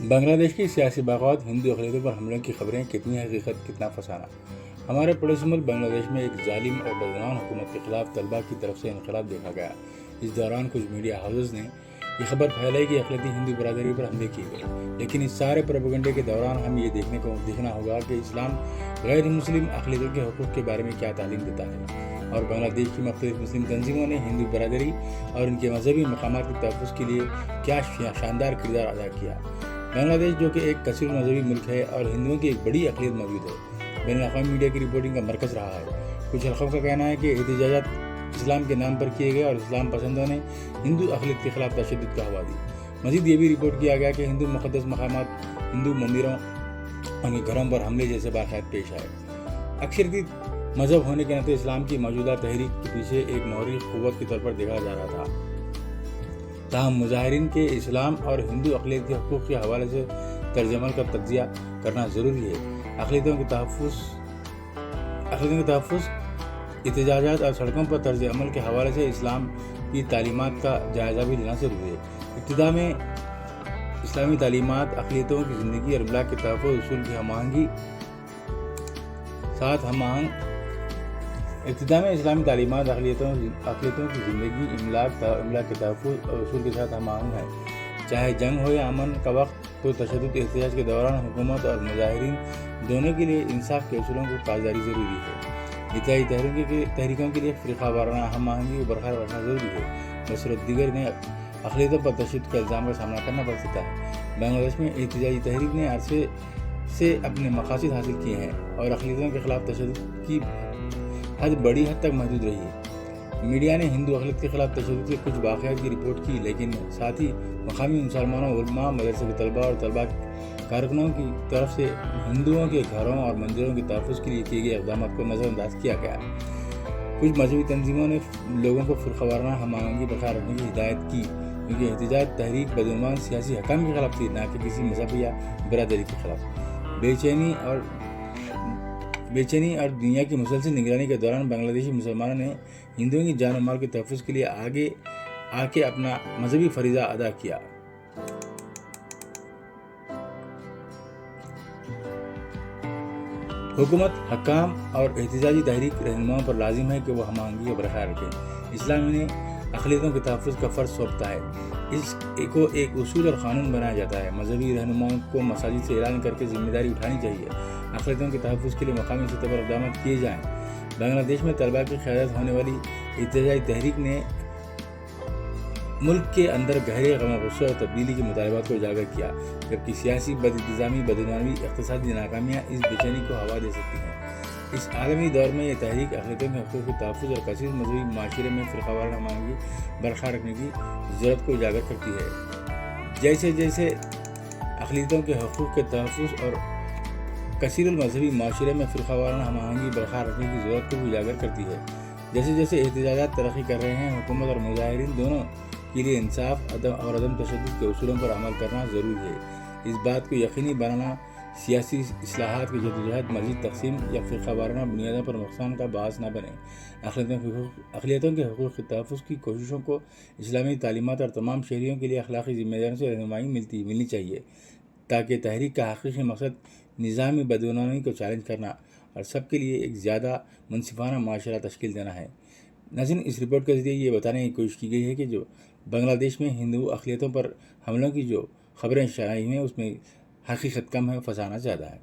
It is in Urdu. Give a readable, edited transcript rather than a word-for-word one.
بنگلہ دیش کی سیاسی بغاوت، ہندو اقلیتوں پر حملوں کی خبریں، کتنی حقیقت، کتنا فسانہ۔ ہمارے پڑوسی ملک بنگلہ دیش میں ایک ظالم اور بدعنوان حکومت کے خلاف طلبہ کی طرف سے انقلاب دیکھا گیا۔ اس دوران کچھ میڈیا ہاؤسز نے یہ خبر پھیلائی کہ اقلیتی ہندو برادری پر حملے کیے گئے، لیکن اس سارے پروپیگنڈے کے دوران ہم یہ دیکھنا ہوگا کہ اسلام غیر مسلم اقلیتوں کے حقوق کے بارے میں کیا تعلیم دیتا ہے، اور بنگلہ دیش کی مختلف مسلم تنظیموں نے ہندو برادری اور ان کے مذہبی مقامات کے تحفظ کے لیے کیا شاندار کردار ادا کیا۔ بنگلہ دیش جو کہ ایک کثیر مذہبی ملک ہے اور ہندوؤں کی ایک بڑی اقلیت موجود ہے، بین الاقوامی میڈیا کی رپورٹنگ کا مرکز رہا ہے۔ کچھ حلقوں کا کہنا ہے کہ احتجاجات اسلام کے نام پر کیے گئے اور اسلام پسندوں نے ہندو اقلیت کے خلاف تشدد کا ہوا دی۔ مزید یہ بھی رپورٹ کیا گیا کہ ہندو مقدس مقامات، ہندو مندروں اور گھروں پر حملے جیسے واقعات پیش آئے۔ اکثریتی مذہب ہونے کے ناطے اسلام کی موجودہ تحریک کے پیچھے ایک محرک قوت کے طور پر دیکھا جا رہا تھا۔ تاہم مظاہرین کے اسلام اور ہندو اقلیت کے حقوق کے حوالے سے طرز عمل کا تجزیہ کرنا ضروری ہے۔ اقلیتوں کے تحفظ، احتجاجات اور سڑکوں پر طرز عمل کے حوالے سے اسلام کی تعلیمات کا جائزہ بھی لینا ضروری ہے۔ ابتدا میں اسلامی تعلیمات اقلیتوں کی زندگی اور املاک کے تحفظ اصول کی ہم آہنگ ہے۔ چاہے جنگ ہو یا امن کا وقت ہو، تشدد احتجاج کے دوران حکومت اور مظاہرین دونوں کے لیے انصاف کے اصولوں کو پاسداری ضروری ہے۔ اتحادی تحریکوں کے لیے فرقہ وارانہ ہم آہنگی کو برقرار رکھنا ضروری ہے، بصورت دیگر نے اقلیتوں پر تشدد کے الزام کا سامنا کرنا پڑ سکتا ہے۔ بنگلہ دیش میں احتجاجی تحریک نے عرصے سے اپنے مقاصد حاصل کیے ہیں اور اقلیتوں کے خلاف تشدد کی حد بڑی حد تک محدود رہی ہے۔ میڈیا نے ہندو اقلیت کے خلاف تشدد کے کچھ واقعات کی رپورٹ کی، لیکن ساتھ ہی مقامی مسلمانوں، علماء، مدرسے کے طلباء اور طلباء کارکنوں کی طرف سے ہندوؤں کے گھروں اور مندروں کے تحفظ کے لیے کیے گئے اقدامات کو نظر انداز کیا گیا۔ کچھ مذہبی تنظیموں نے لوگوں کو فرقہ وارانہ ہم آہنگی برقرار رکھنے کی ہدایت کی، کیونکہ احتجاج تحریک بدعنوان سیاسی حکام کے خلاف تھی، نہ کہ کسی مذہب یا برادری کے خلاف۔ بے چینی اور دنیا کی مسلسل نگرانی کے دوران بنگلہ دیشی مسلمانوں نے ہندوؤں کی جان و مال کے تحفظ کے لیے آگے آ کے اپنا مذہبی فریضہ ادا کیا۔ حکومت، حکام اور احتجاجی تحریک رہنماؤں پر لازم ہے کہ وہ ہم آہنگی کو برقرار رکھیں۔ اسلام انہیں اقلیتوں کے تحفظ کا فرض سونپتا ہے، اس کو ایک اصول اور قانون بنایا جاتا ہے۔ مذہبی رہنماؤں کو مساجد سے اعلان کر کے ذمہ داری اٹھانی چاہیے، اقلیتوں کے تحفظ کے لیے مقامی سطح پر اقدامات کیے جائیں۔ بنگلہ دیش میں طلباء کی قیادت ہونے والی احتجاجی تحریک نے ملک کے اندر گہرے غم و غصے اور تبدیلی کے مطالبات کو اجاگر کیا، جبکہ سیاسی بد انتظامی، بدعنوانی، اقتصادی ناکامیاں اس بے چینی کو ہوا دے سکتی ہیں۔ اس عالمی دور میں یہ تحریک اقلیتوں کے حقوق کے تحفظ اور کثیر مذہبی معاشرے میں فرقہ وارانہ ہم آہنگی برقرار رکھنے کی ضرورت کو اجاگر کرتی ہے۔ جیسے اقلیتوں کے حقوق کے تحفظ اور کثیر المذہبی معاشرے میں فرقہ وارانہ ہم آہنگی برقرار رکھنے کی ضرورت کو بھی اجاگر کرتی ہے۔ جیسے احتجاجات ترقی کر رہے ہیں، حکومت اور مظاہرین دونوں کے لیے انصاف اور عدم تشدد کے اصولوں پر عمل کرنا ضروری ہے۔ اس بات کو یقینی بنانا سیاسی اصلاحات کی جدوجہد مزید تقسیم یا فرقہ وارانہ بنیادوں پر نقصان کا باعث نہ بنے۔ اقلیتوں کے حقوق کے تحفظ کی کوششوں کو اسلامی تعلیمات اور تمام شہریوں کے لیے اخلاقی ذمہ داریوں سے رہنمائی ملنی چاہیے، تاکہ تحریک کا حقیقی مقصد نظامی بدعنوانی کو چیلنج کرنا اور سب کے لیے ایک زیادہ منصفانہ معاشرہ تشکیل دینا ہے۔ ناظرین، اس رپورٹ کے ذریعے یہ بتانے کی کوشش کی گئی ہے کہ جو بنگلہ دیش میں ہندو اقلیتوں پر حملوں کی جو خبریں شائع ہوئی ہیں، اس میں حقیقت کم ہے، فسانہ زیادہ ہے۔